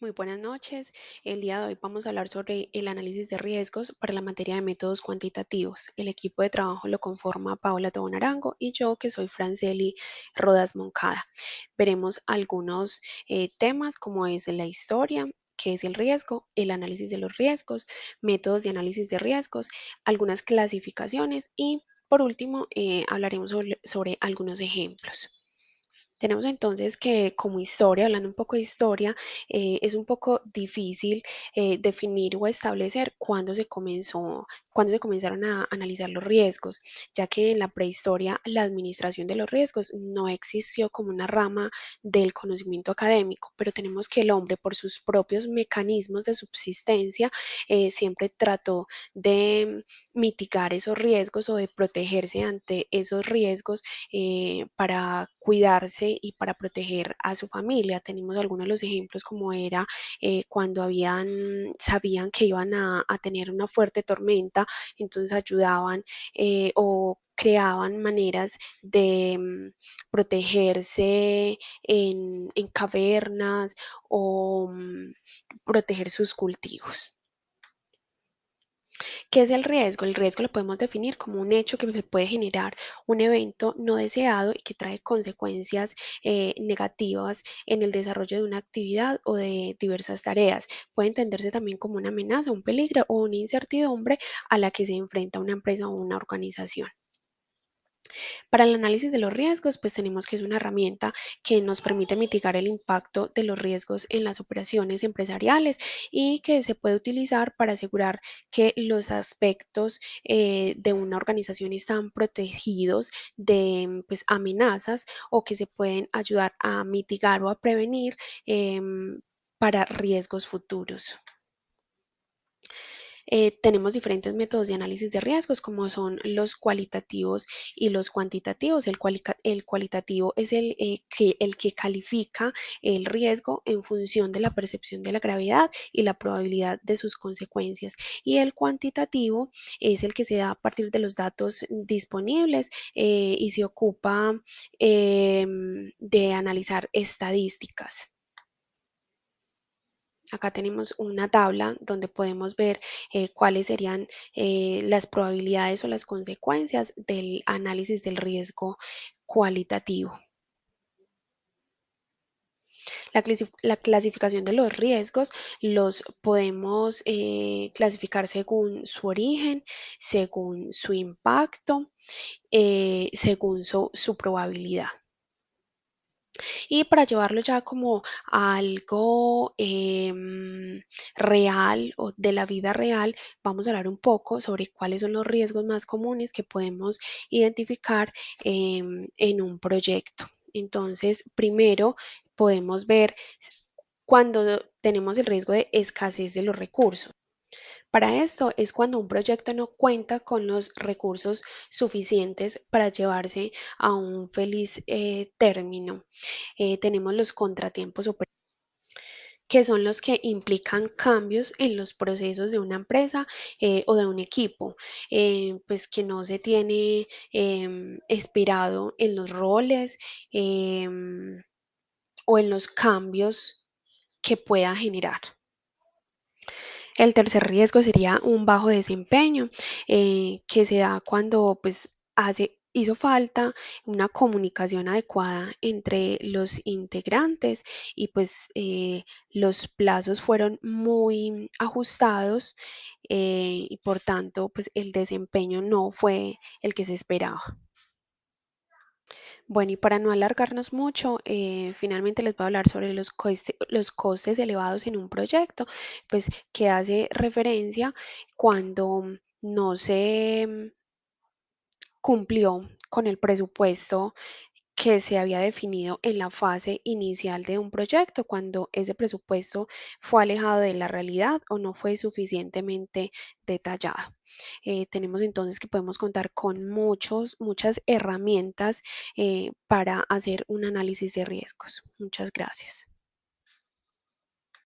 Muy buenas noches. El día de hoy vamos a hablar sobre el análisis de riesgos para la materia de métodos cuantitativos. El equipo de trabajo lo conforma Paola Tobón Arango y yo, que soy Franceli Rodas Moncada. Veremos algunos temas como es la historia, qué es el riesgo, el análisis de los riesgos, métodos de análisis de riesgos, algunas clasificaciones y por último hablaremos sobre algunos ejemplos. Tenemos entonces que como historia, hablando un poco de historia, es un poco difícil definir o establecer cuándo se comenzaron a analizar los riesgos, ya que en la prehistoria la administración de los riesgos no existió como una rama del conocimiento académico, pero tenemos que el hombre por sus propios mecanismos de subsistencia siempre trató de mitigar esos riesgos o de protegerse ante esos riesgos para cuidarse y para proteger a su familia. Tenemos algunos de los ejemplos como era cuando sabían que iban a tener una fuerte tormenta, entonces ayudaban o creaban maneras de protegerse en cavernas o proteger sus cultivos. ¿Qué es el riesgo? El riesgo lo podemos definir como un hecho que se puede generar un evento no deseado y que trae consecuencias negativas en el desarrollo de una actividad o de diversas tareas. Puede entenderse también como una amenaza, un peligro o una incertidumbre a la que se enfrenta una empresa o una organización. Para el análisis de los riesgos, pues tenemos que es una herramienta que nos permite mitigar el impacto de los riesgos en las operaciones empresariales y que se puede utilizar para asegurar que los aspectos de una organización están protegidos de pues, amenazas o que se pueden ayudar a mitigar o a prevenir para riesgos futuros. Tenemos diferentes métodos de análisis de riesgos, como son los cualitativos y los cuantitativos. El cualitativo es el que califica el riesgo en función de la percepción de la gravedad y la probabilidad de sus consecuencias. Y el cuantitativo es el que se da a partir de los datos disponibles y se ocupa de analizar estadísticas. Acá tenemos una tabla donde podemos ver cuáles serían las probabilidades o las consecuencias del análisis del riesgo cualitativo. La clasificación de los riesgos los podemos clasificar según su origen, según su impacto, según su probabilidad. Y para llevarlo ya como a algo real o de la vida real, vamos a hablar un poco sobre cuáles son los riesgos más comunes que podemos identificar en un proyecto. Entonces, primero podemos ver cuando tenemos el riesgo de escasez de los recursos. Para esto es cuando un proyecto no cuenta con los recursos suficientes para llevarse a un feliz término. Tenemos los contratiempos que son los que implican cambios en los procesos de una empresa o de un equipo, pues que no se tiene esperado en los roles o en los cambios que pueda generar. El tercer riesgo sería un bajo desempeño, que se da cuando pues hizo falta una comunicación adecuada entre los integrantes y pues los plazos fueron muy ajustados y por tanto pues el desempeño no fue el que se esperaba. Bueno, y para no alargarnos mucho, finalmente les voy a hablar sobre los costes elevados en un proyecto, pues que hace referencia cuando no se cumplió con el presupuesto que se había definido en la fase inicial de un proyecto, cuando ese presupuesto fue alejado de la realidad o no fue suficientemente detallado. Tenemos entonces que podemos contar con muchas herramientas para hacer un análisis de riesgos. Muchas gracias.